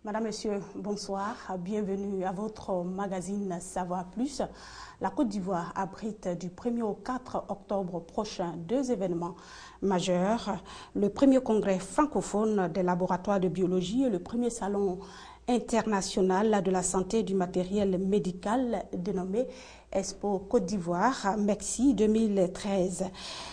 Madame, Monsieur, bonsoir. Bienvenue à votre magazine Savoir Plus. La Côte d'Ivoire abrite du 1er au 4 octobre prochain deux événements majeurs. Le premier congrès francophone des laboratoires de biologie et le premier salon international de la santé et du matériel médical dénommé Expo Côte d'Ivoire, MEXI 2013.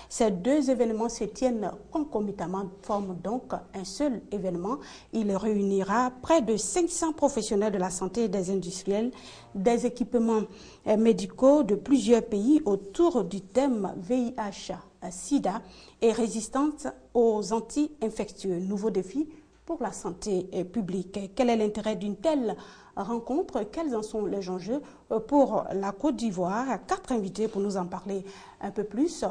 Ces deux événements se tiennent concomitamment, forment donc un seul événement. Il réunira près de 500 professionnels de la santé et des industriels, des équipements médicaux de plusieurs pays autour du thème VIH, SIDA et résistance aux anti-infectieux. Nouveau défi pour la santé publique. Quel est l'intérêt d'une telle rencontre? Quels en sont les enjeux pour la Côte d'Ivoire? 4 invités pour nous en parler un peu plus.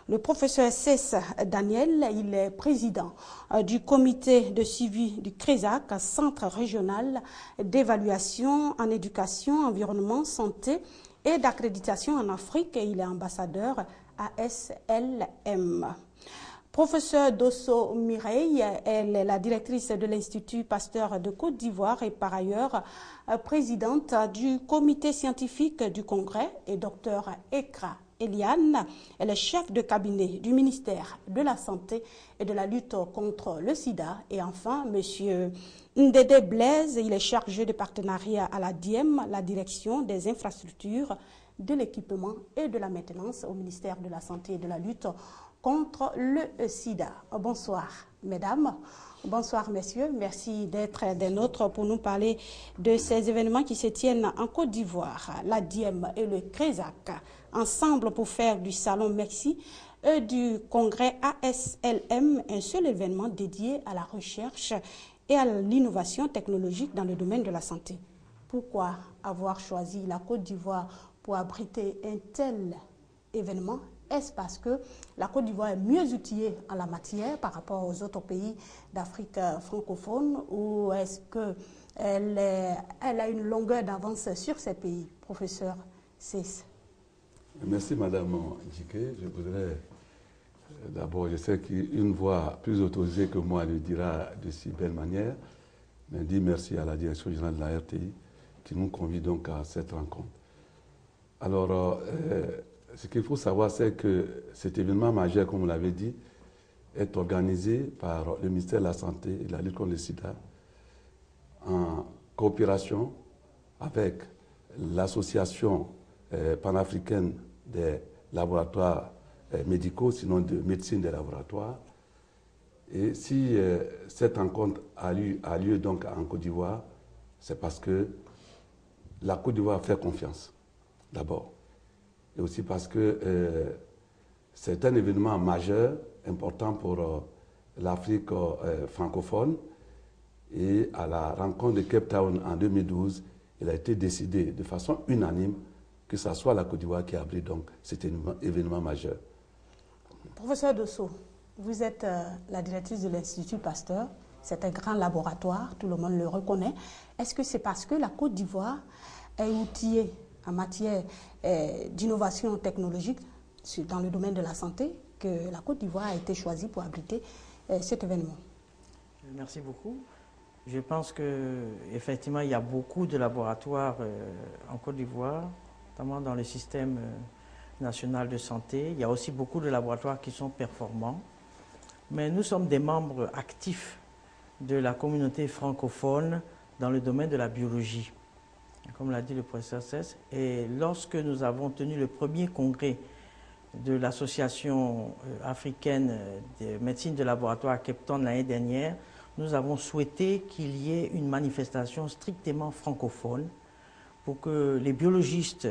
Le professeur Cess Daniel, il est président du comité de suivi du CRESAC, Centre régional d'évaluation en éducation, environnement, santé et d'accréditation en Afrique, et il est ambassadeur ASLM. Professeur Dosso Mireille, elle est la directrice de l'Institut Pasteur de Côte d'Ivoire et par ailleurs présidente du comité scientifique du congrès, et docteur Ekra Eliane, elle est chef de cabinet du ministère de la Santé et de la lutte contre le sida. Et enfin, monsieur Ndede Blaise, il est chargé de partenariat à la DIEM, la direction des infrastructures, de l'équipement et de la maintenance au ministère de la Santé et de la lutte contre le sida. Bonsoir, mesdames. Bonsoir, messieurs. Merci d'être des nôtres pour nous parler de ces événements qui se tiennent en Côte d'Ivoire. La DIEM et le CRESAC, ensemble pour faire du salon MEXI et du congrès ASLM un seul événement dédié à la recherche et à l'innovation technologique dans le domaine de la santé. Pourquoi avoir choisi la Côte d'Ivoire pour abriter un tel événement? Est-ce parce que la Côte d'Ivoire est mieux outillée en la matière par rapport aux autres pays d'Afrique francophone, ou est-ce qu'elle a une longueur d'avance sur ces pays? Professeur Cess. Merci Madame Djiké. Je voudrais d'abord, je sais qu'une voix plus autorisée que moi le dira de si belle manière, mais dire merci à la direction générale de la RTI qui nous convie donc à cette rencontre. Alors, ce qu'il faut savoir, c'est que cet événement majeur, comme vous l'avez dit, est organisé par le ministère de la Santé et de la lutte contre le sida en coopération avec l'association panafricaine des laboratoires médicaux, sinon de médecine des laboratoires. Et si cette rencontre a lieu donc en Côte d'Ivoire, c'est parce que la Côte d'Ivoire fait confiance, d'abord. Et aussi parce que c'est un événement majeur, important pour l'Afrique francophone. Et à la rencontre de Cape Town en 2012, il a été décidé de façon unanime que ce soit la Côte d'Ivoire qui abrite donc cet événement majeur. Professeur Dosso, vous êtes la directrice de l'Institut Pasteur. C'est un grand laboratoire, tout le monde le reconnaît. Est-ce que c'est parce que la Côte d'Ivoire est outillée en matière d'innovation technologique dans le domaine de la santé que la Côte d'Ivoire a été choisie pour abriter cet événement? Merci beaucoup. Je pense qu'effectivement, il y a beaucoup de laboratoires en Côte d'Ivoire, notamment dans le système national de santé. Il y a aussi beaucoup de laboratoires qui sont performants. Mais nous sommes des membres actifs de la communauté francophone dans le domaine de la biologie, comme l'a dit le professeur Cess. Et lorsque nous avons tenu le premier congrès de l'association africaine de médecine de laboratoire à Cape Town l'année dernière, nous avons souhaité qu'il y ait une manifestation strictement francophone pour que les biologistes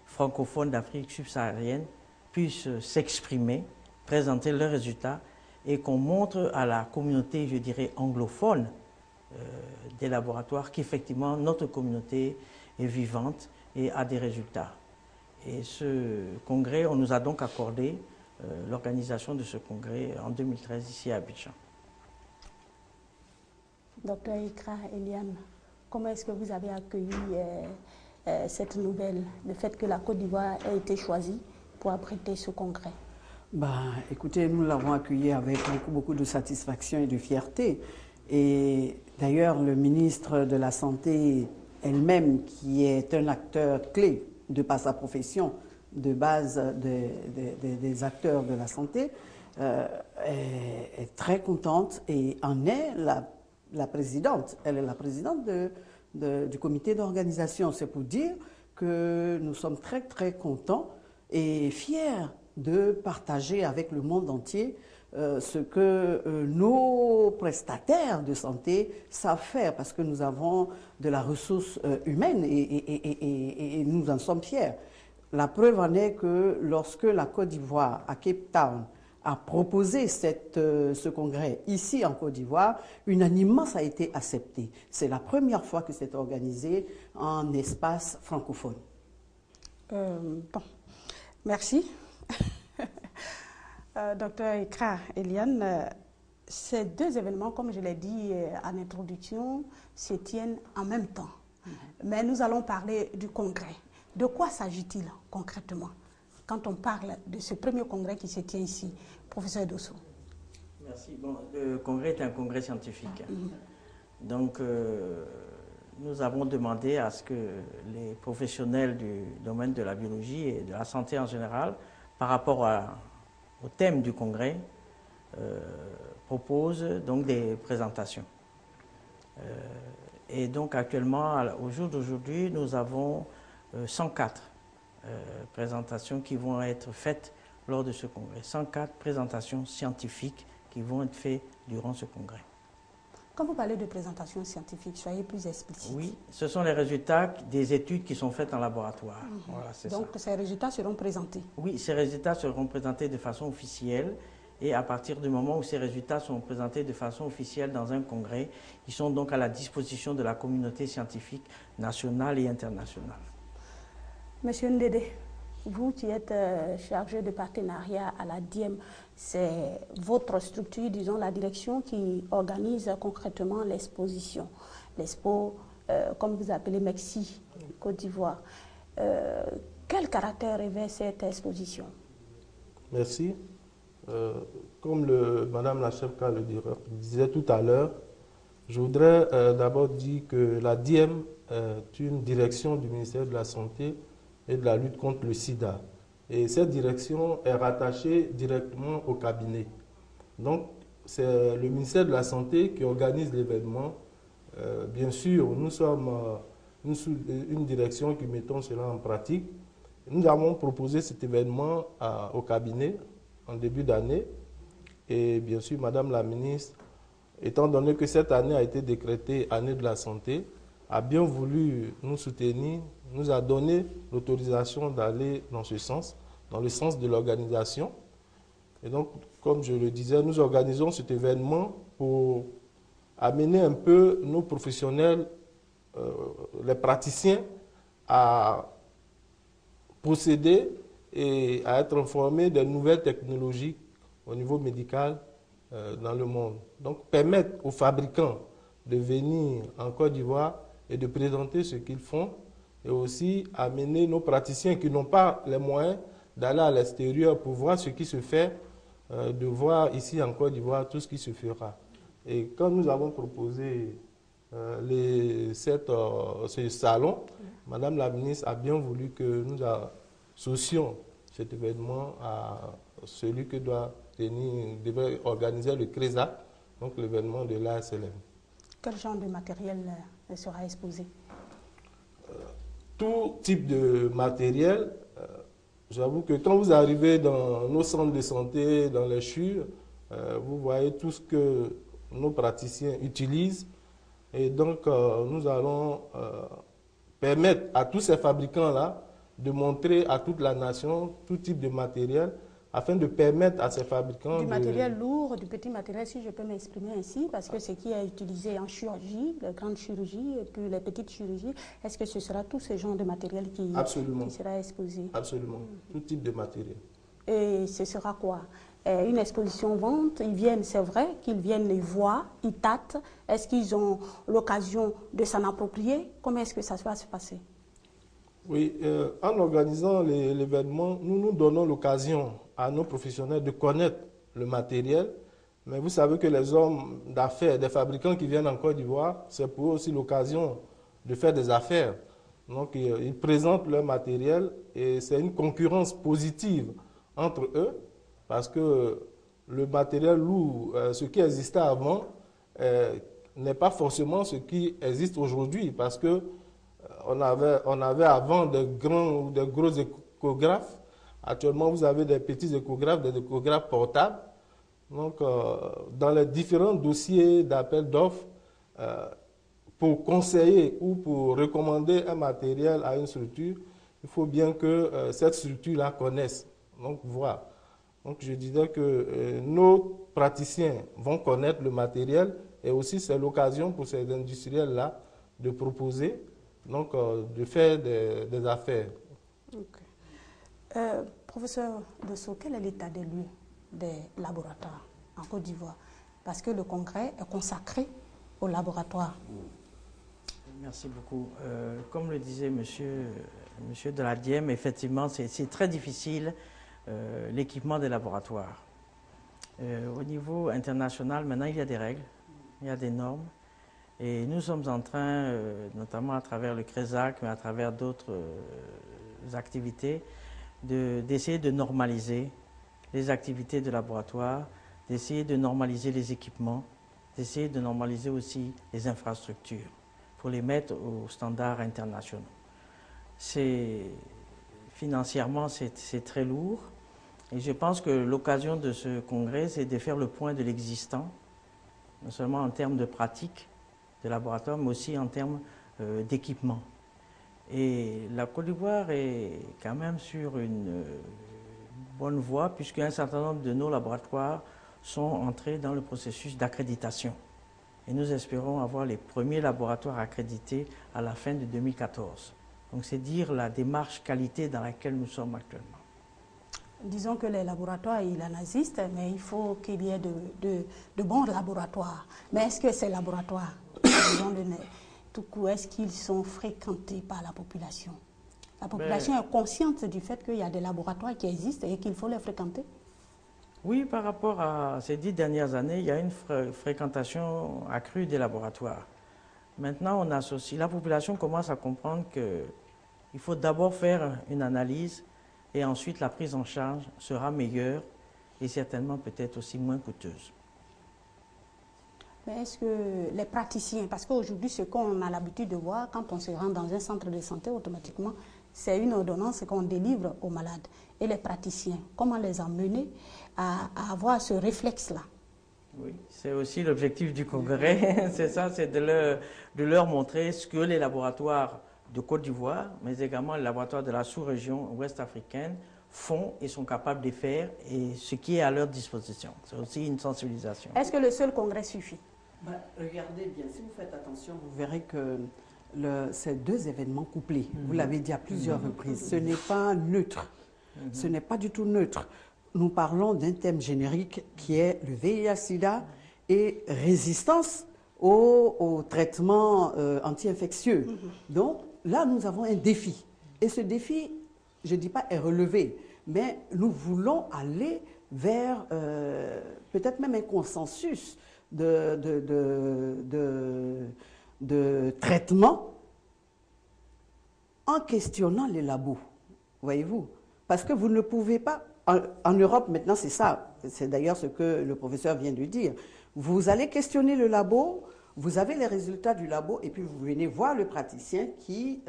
francophones d'Afrique subsaharienne puissent s'exprimer, présenter leurs résultats et qu'on montre à la communauté, je dirais, anglophone des laboratoires qu'effectivement notre communauté est vivante et a des résultats. Et ce congrès, on nous a donc accordé l'organisation de ce congrès en 2013 ici à Abidjan. Docteur Ekra Eliane, comment est-ce que vous avez accueilli cette nouvelle, le fait que la Côte d'Ivoire ait été choisie pour abriter ce congrès? Écoutez, nous l'avons accueilli avec beaucoup de satisfaction et de fierté. Et d'ailleurs, le ministre de la Santé elle-même, qui est un acteur clé de par sa profession, de base des acteurs de la santé, est très contente et en est la présidente. Elle est la présidente du comité d'organisation. C'est pour dire que nous sommes très très contents et fiers de partager avec le monde entier ce que nos prestataires de santé savent faire, parce que nous avons de la ressource humaine et nous en sommes fiers. La preuve en est que lorsque la Côte d'Ivoire, à Cape Town, a proposé ce congrès ici en Côte d'Ivoire, unanimement ça a été accepté. C'est la première fois que c'est organisé en espace francophone. Bon, merci. Docteur Ikra Eliane, ces deux événements, comme je l'ai dit en introduction, se tiennent en même temps. Mais nous allons parler du congrès. De quoi s'agit-il concrètement quand on parle de ce premier congrès qui se tient ici, professeur Dosso? Merci. Bon, le congrès est un congrès scientifique. Donc, nous avons demandé à ce que les professionnels du domaine de la biologie et de la santé en général, par rapport au thème du congrès, proposent donc des présentations. Et donc, actuellement, au jour d'aujourd'hui, nous avons 104 présentations qui vont être faites lors de ce congrès. 104 présentations scientifiques qui vont être faites durant ce congrès. Quand vous parlez de présentations scientifiques, soyez plus explicite. Oui, ce sont les résultats des études qui sont faites en laboratoire. Voilà, donc ces résultats seront présentés? Oui, ces résultats seront présentés de façon officielle. Et à partir du moment où ces résultats sont présentés de façon officielle dans un congrès, ils sont donc à la disposition de la communauté scientifique nationale et internationale. Monsieur Ndede, vous qui êtes chargé de partenariat à la DIEM, c'est votre structure, disons la direction, qui organise concrètement l'exposition. L'expo, comme vous appelez Mexi, Côte d'Ivoire. Quel caractère revêt cette exposition? Merci. Comme Madame la chef le disait tout à l'heure, je voudrais d'abord dire que la DIEM est une direction du ministère de la Santé et de la lutte contre le sida. Et cette direction est rattachée directement au cabinet. Donc, c'est le ministère de la Santé qui organise l'événement. Bien sûr, nous sommes une direction qui mettons cela en pratique. Nous avons proposé cet événement au cabinet en début d'année. Et bien sûr, Madame la ministre, étant donné que cette année a été décrétée année de la santé, a bien voulu nous soutenir, nous a donné l'autorisation d'aller dans ce sens, dans le sens de l'organisation. Et donc, comme je le disais, nous organisons cet événement pour amener un peu nos professionnels, les praticiens, à procéder et à être informés des nouvelles technologies au niveau médical dans le monde. Donc, permettre aux fabricants de venir en Côte d'Ivoire et de présenter ce qu'ils font, et aussi amener nos praticiens qui n'ont pas les moyens d'aller à l'extérieur pour voir ce qui se fait, de voir ici en Côte d'Ivoire tout ce qui se fera. Et quand nous avons proposé ce salon, Madame la ministre a bien voulu que nous associons cet événement à celui que devait organiser le CRESA, donc l'événement de l'ASLM. Quel genre de matériel sera exposé? Tout type de matériel. J'avoue que quand vous arrivez dans nos centres de santé, dans les CHU, vous voyez tout ce que nos praticiens utilisent. Et donc, nous allons permettre à tous ces fabricants-là de montrer à toute la nation tout type de matériel, afin de permettre à ces fabricants... Du matériel lourd, du petit matériel, si je peux m'exprimer ainsi, parce que ce qui est utilisé en chirurgie, la grande chirurgie, et puis les petites chirurgies, est-ce que ce sera tout ce genre de matériel qui sera exposé? Absolument, tout type de matériel. Et ce sera quoi? Une exposition vente, ils viennent, c'est vrai qu'ils viennent les voir, ils tâtent. Est-ce qu'ils ont l'occasion de s'en approprier? Comment est-ce que ça va se passer? Oui, en organisant l'événement, nous nous donnons l'occasion à nos professionnels de connaître le matériel Mais vous savez que les hommes d'affaires, des fabricants qui viennent en Côte d'Ivoire, c'est pour eux aussi l'occasion de faire des affaires. Donc, ils présentent leur matériel et c'est une concurrence positive entre eux parce que le matériel lourd, ce qui existait avant, n'est pas forcément ce qui existe aujourd'hui parce que on avait avant des grands ou des gros échographes. Actuellement, vous avez des petits échographes, des échographes portables. Donc, dans les différents dossiers d'appel d'offres, pour conseiller ou pour recommander un matériel à une structure, il faut bien que cette structure-là connaisse. Donc, voilà. Donc, je disais que nos praticiens vont connaître le matériel et aussi c'est l'occasion pour ces industriels-là de proposer, donc de faire des affaires. Okay. Professeur Dosso, quel est l'état des lieux des laboratoires en Côte d'Ivoire? Parce que le congrès est consacré aux laboratoires. Merci beaucoup. Comme le disait monsieur de la Diem, effectivement, c'est très difficile l'équipement des laboratoires. Au niveau international, maintenant, il y a des règles, il y a des normes. Et nous sommes en train, notamment à travers le CRESAC, mais à travers d'autres activités, d'essayer de normaliser les activités de laboratoire, d'essayer de normaliser les équipements, d'essayer de normaliser aussi les infrastructures pour les mettre aux standards internationaux. Financièrement, c'est très lourd. Et je pense que l'occasion de ce congrès, c'est de faire le point de l'existant, non seulement en termes de pratique de laboratoire, mais aussi en termes d'équipement. Et la Côte d'Ivoire est quand même sur une bonne voie, puisqu'un certain nombre de nos laboratoires sont entrés dans le processus d'accréditation. Et nous espérons avoir les premiers laboratoires accrédités à la fin de 2014. Donc c'est dire la démarche qualité dans laquelle nous sommes actuellement. Disons que les laboratoires, il en existe, mais il faut qu'il y ait de bons laboratoires. Mais est-ce que ces laboratoires, tout coup, est-ce qu'ils sont fréquentés par la population? La population est consciente du fait qu'il y a des laboratoires qui existent et qu'il faut les fréquenter? Oui, par rapport à ces 10 dernières années, il y a une fréquentation accrue des laboratoires. Maintenant, la population commence à comprendre qu'il faut d'abord faire une analyse et ensuite la prise en charge sera meilleure et certainement peut-être aussi moins coûteuse. Mais est-ce que les praticiens, parce qu'aujourd'hui, ce qu'on a l'habitude de voir, quand on se rend dans un centre de santé, automatiquement, c'est une ordonnance qu'on délivre aux malades. Et les praticiens, comment les emmener à avoir ce réflexe-là? Oui, c'est aussi l'objectif du congrès, c'est ça, c'est de leur montrer ce que les laboratoires de Côte d'Ivoire, mais également les laboratoires de la sous-région ouest africaine font et sont capables de faire et ce qui est à leur disposition. C'est aussi une sensibilisation. Est-ce que le seul congrès suffit? Regardez bien, si vous faites attention, vous verrez que ces deux événements couplés, vous l'avez dit à plusieurs reprises, ce n'est pas neutre, ce n'est pas du tout neutre. Nous parlons d'un thème générique qui est le VIH-Sida et résistance au traitement anti-infectieux. Donc là, nous avons un défi. Et ce défi, je ne dis pas est relevé, mais nous voulons aller vers peut-être même un consensus de traitement en questionnant les labos, voyez-vous. Parce que vous ne pouvez pas, en Europe maintenant c'est ça, c'est d'ailleurs ce que le professeur vient de dire, vous allez questionner le labo, vous avez les résultats du labo et puis vous venez voir le praticien qui,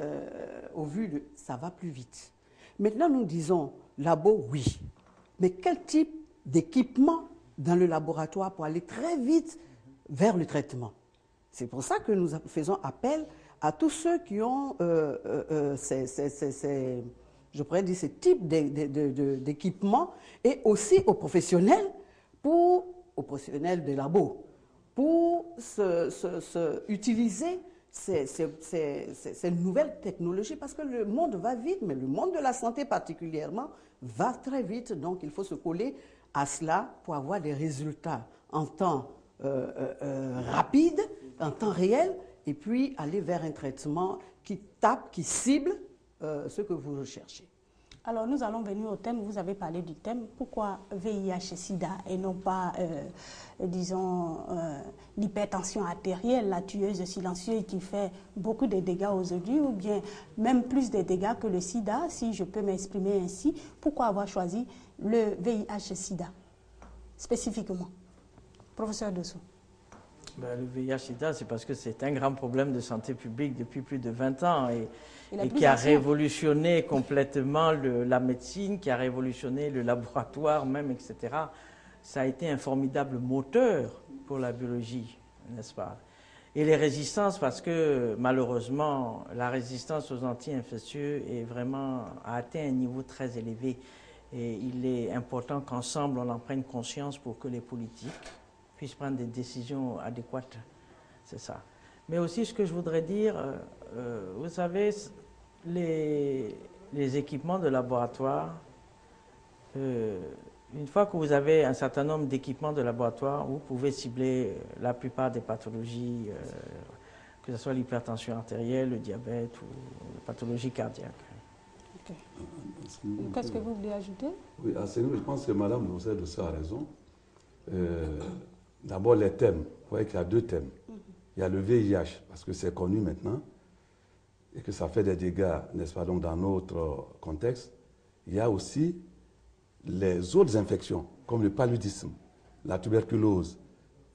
au vu de, ça va plus vite. Maintenant nous disons, labo oui, mais quel type d'équipement dans le laboratoire pour aller très vite vers le traitement? C'est pour ça que nous faisons appel à tous ceux qui ont je pourrais dire ce type d'équipement et aussi aux professionnels, aux professionnels des labos, pour utiliser ces nouvelles technologies parce que le monde va vite, mais le monde de la santé particulièrement va très vite, donc il faut se coller à cela pour avoir des résultats en temps rapide, en temps réel, et puis aller vers un traitement qui tape, qui cible ce que vous recherchez. Alors, nous allons venir au thème. Vous avez parlé du thème. Pourquoi VIH et SIDA et non pas, disons, l'hypertension artérielle, la tueuse silencieuse qui fait beaucoup de dégâts aujourd'hui, ou bien même plus de dégâts que le SIDA, si je peux m'exprimer ainsi. Pourquoi avoir choisi le VIH et SIDA spécifiquement? Professeur Dosso. Ben, le VIH-Sida, c'est parce que c'est un grand problème de santé publique depuis plus de 20 ans et qui a révolutionné complètement la médecine, qui a révolutionné le laboratoire même, etc. Ça a été un formidable moteur pour la biologie, n'est-ce pas? Et les résistances, parce que malheureusement, la résistance aux anti-infectieux a atteint un niveau très élevé. Et il est important qu'ensemble, on en prenne conscience pour que les politiques puissent prendre des décisions adéquates. C'est ça. Mais aussi, ce que je voudrais dire, vous savez, les équipements de laboratoire, une fois que vous avez un certain nombre d'équipements de laboratoire, vous pouvez cibler la plupart des pathologies, que ce soit l'hypertension artérielle, le diabète ou les pathologies cardiaques. Okay. Qu'est-ce que vous voulez ajouter? Oui, je pense que Mme Rousset de ça a raison. D'abord, les thèmes. Vous voyez qu'il y a deux thèmes. Il y a le VIH, parce que c'est connu maintenant, et que ça fait des dégâts, n'est-ce pas, donc dans notre contexte. Il y a aussi les autres infections, comme le paludisme, la tuberculose,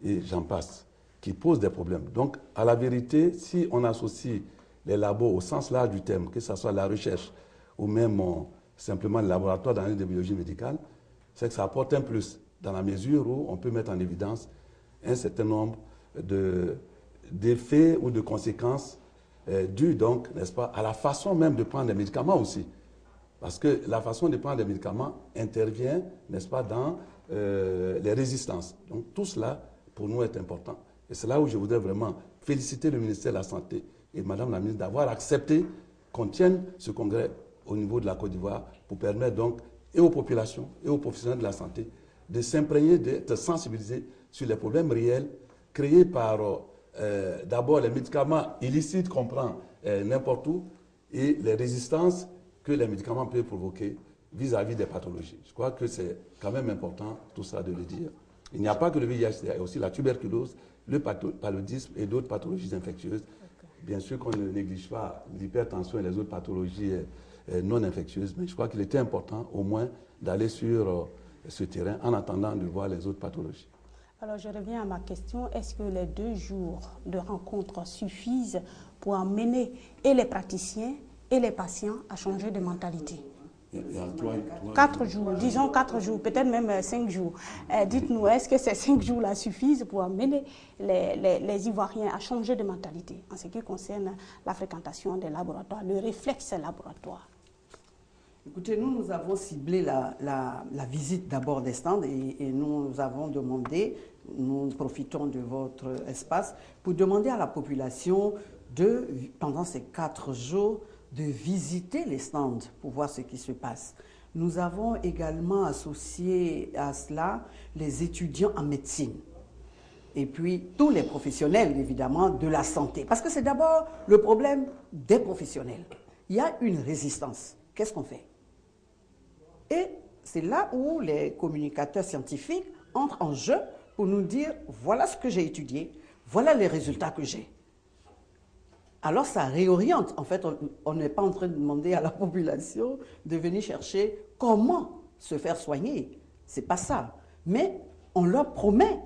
et j'en passe, qui posent des problèmes. Donc, à la vérité, si on associe les labos au sens large du thème, que ce soit la recherche ou même simplement le laboratoire d'analyse de biologie médicale, c'est que ça apporte un plus, dans la mesure où on peut mettre en évidence un certain nombre d'effets ou de conséquences dues, donc, n'est-ce pas, à la façon même de prendre les médicaments aussi. Parce que la façon de prendre les médicaments intervient, n'est-ce pas, dans les résistances. Donc, tout cela, pour nous, est important. Et c'est là où je voudrais vraiment féliciter le ministère de la Santé et Madame la ministre d'avoir accepté qu'on tienne ce congrès au niveau de la Côte d'Ivoire pour permettre donc et aux populations et aux professionnels de la santé de s'imprégner, d'être sensibilisés sur les problèmes réels créés par d'abord les médicaments illicites qu'on prend n'importe où et les résistances que les médicaments peuvent provoquer vis-à-vis des pathologies. Je crois que c'est quand même important tout ça de le dire. Il n'y a pas que le VIH, il y a aussi la tuberculose, le paludisme et d'autres pathologies infectieuses. Bien sûr qu'on ne néglige pas l'hypertension et les autres pathologies non infectieuses, mais je crois qu'il était important au moins d'aller sur ce terrain en attendant de voir les autres pathologies. Alors je reviens à ma question, est-ce que les 2 jours de rencontre suffisent pour amener et les praticiens et les patients à changer de mentalité? Il y a 4 jours, disons 4 jours, peut-être même 5 jours. Dites-nous, est-ce que ces 5 jours-là suffisent pour amener les Ivoiriens à changer de mentalité en ce qui concerne la fréquentation des laboratoires, le réflexe laboratoire? Écoutez, nous avons ciblé la visite d'abord des stands et nous avons demandé, nous profitons de votre espace, pour demander à la population pendant ces 4 jours, de visiter les stands pour voir ce qui se passe. Nous avons également associé à cela les étudiants en médecine et puis tous les professionnels, évidemment, de la santé. Parce que c'est d'abord le problème des professionnels. Il y a une résistance. Qu'est-ce qu'on fait? Et c'est là où les communicateurs scientifiques entrent en jeu pour nous dire, voilà ce que j'ai étudié, voilà les résultats que j'ai. Alors ça réoriente. En fait, on n'est pas en train de demander à la population de venir chercher comment se faire soigner. Ce n'est pas ça. Mais on leur promet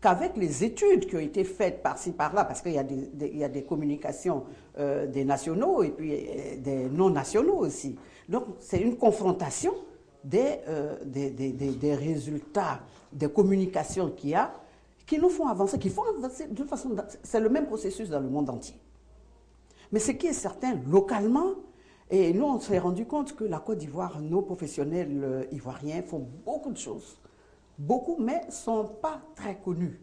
qu'avec les études qui ont été faites par-ci, par-là, parce qu'il y a des communications des nationaux et puis des non-nationaux aussi. Donc c'est une confrontation des résultats, des communications qu'il y a, qui nous font avancer, qui font avancer de toute façon. C'est le même processus dans le monde entier. Mais ce qui est certain, localement, et nous on s'est rendu compte que la Côte d'Ivoire, nos professionnels ivoiriens font beaucoup de choses. Beaucoup, mais ne sont pas très connus.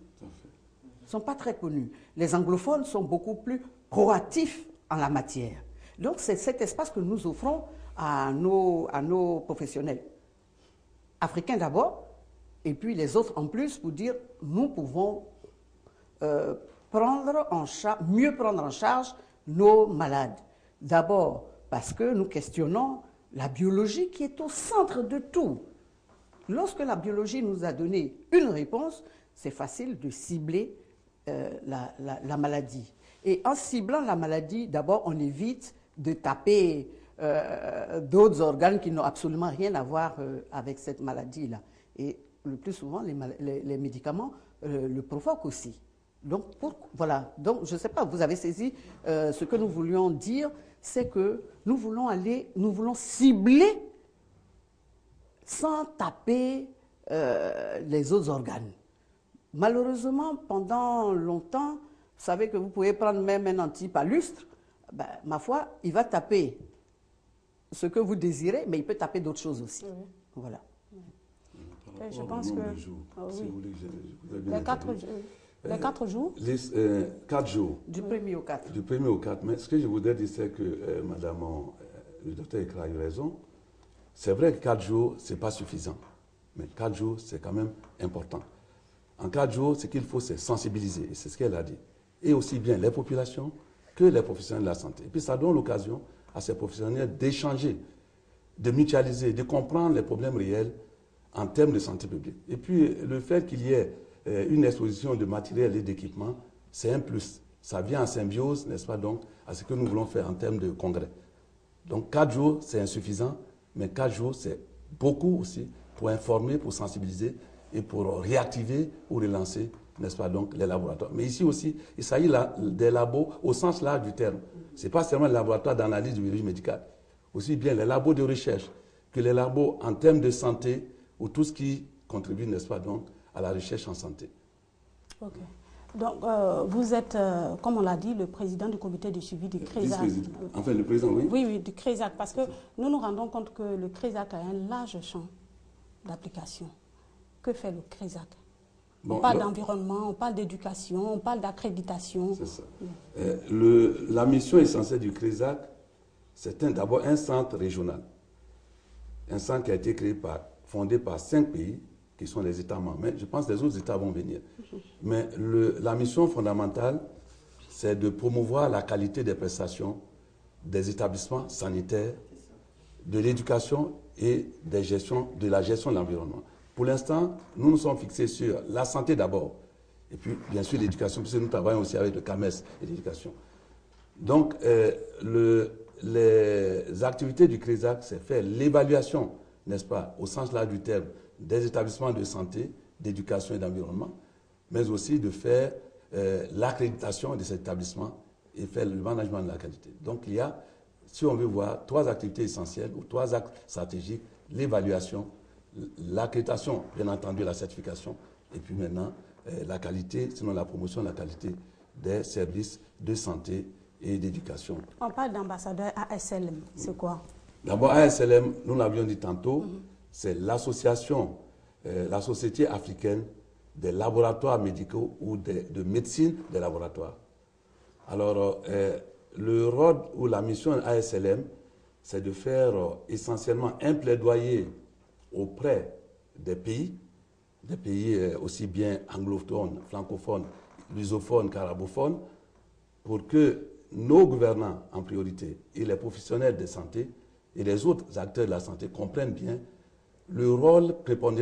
Sont pas très connus. Les anglophones sont beaucoup plus proactifs en la matière. Donc c'est cet espace que nous offrons à nos professionnels. Africains d'abord, et puis les autres en plus, pour dire nous pouvons mieux prendre en charge nos malades. D'abord parce que nous questionnons la biologie qui est au centre de tout. Lorsque la biologie nous a donné une réponse, c'est facile de cibler la maladie. Et en ciblant la maladie, d'abord, on évite de taper d'autres organes qui n'ont absolument rien à voir avec cette maladie-là. Et le plus souvent, les médicaments le provoquent aussi. Donc, voilà. Donc, je ne sais pas, vous avez saisi ce que nous voulions dire, c'est que nous voulons cibler sans taper les autres organes. Malheureusement, pendant longtemps, vous savez que vous pouvez prendre même un antipalustre, ben, ma foi, il va taper ce que vous désirez, mais il peut taper d'autres choses aussi. Oui. Voilà. Je pense que... oui. Les 4 jours. Les 4 jours. Du 1er au 4. Du 1er au 4. Mais ce que je voudrais dire, c'est que madame, le docteur Ekra a eu raison. C'est vrai que 4 jours, ce n'est pas suffisant. Mais 4 jours, c'est quand même important. En 4 jours, ce qu'il faut, c'est sensibiliser. Et c'est ce qu'elle a dit. Et aussi bien les populations que les professionnels de la santé. Et puis ça donne l'occasion à ces professionnels d'échanger, de mutualiser, de comprendre les problèmes réels en termes de santé publique. Et puis le fait qu'il y ait une exposition de matériel et d'équipement, c'est un plus. Ça vient en symbiose, n'est-ce pas, donc, à ce que nous voulons faire en termes de congrès. Donc 4 jours, c'est insuffisant, mais 4 jours, c'est beaucoup aussi pour informer, pour sensibiliser et pour réactiver ou relancer, n'est-ce pas, donc, les laboratoires. Mais ici aussi, il s'agit des labos au sens large du terme. Ce n'est pas seulement les laboratoires d'analyse du biologie médicale, aussi bien les labos de recherche que les labos en termes de santé ou tout ce qui contribue, n'est-ce pas, donc, à la recherche en santé. Ok. Donc, vous êtes, comme on l'a dit, le président du comité de suivi du CRESAC. Enfin, le président, oui. Oui, du CRESAC, parce que nous nous rendons compte que le CRESAC a un large champ d'application. Que fait le CRESAC? Bon, on parle d'environnement, on parle d'éducation, on parle d'accréditation. C'est ça. La mission essentielle du CRESAC, c'est d'abord un centre régional. Un centre qui a été fondé par 5 pays, qui sont les États membres. Mais je pense que les autres États vont venir. Mais la mission fondamentale, c'est de promouvoir la qualité des prestations des établissements sanitaires, de l'éducation et de la gestion de l'environnement. Pour l'instant, nous nous sommes fixés sur la santé d'abord, et puis bien sûr l'éducation, puisque nous travaillons aussi avec le CAMES et l'éducation. Donc, les activités du CRESAC, c'est faire l'évaluation, n'est-ce pas, au sens large du terme, des établissements de santé, d'éducation et d'environnement, mais aussi de faire l'accréditation de ces établissements et faire le management de la qualité. Donc il y a, si on veut voir, 3 activités essentielles ou 3 actes stratégiques, l'évaluation, l'accréditation, bien entendu la certification, et puis maintenant la qualité, sinon la promotion de la qualité des services de santé et d'éducation. On parle d'ambassadeur ASLM, c'est quoi? D'abord ASLM, nous l'avions dit tantôt, c'est l'association, la Société africaine des laboratoires médicaux ou de médecine des laboratoires. Alors, le rôle ou la mission ASLM, c'est de faire essentiellement un plaidoyer auprès des pays aussi bien anglophones, francophones, lusophones qu'arabophones, pour que nos gouvernants en priorité et les professionnels de santé et les autres acteurs de la santé comprennent bien le rôle prépondérant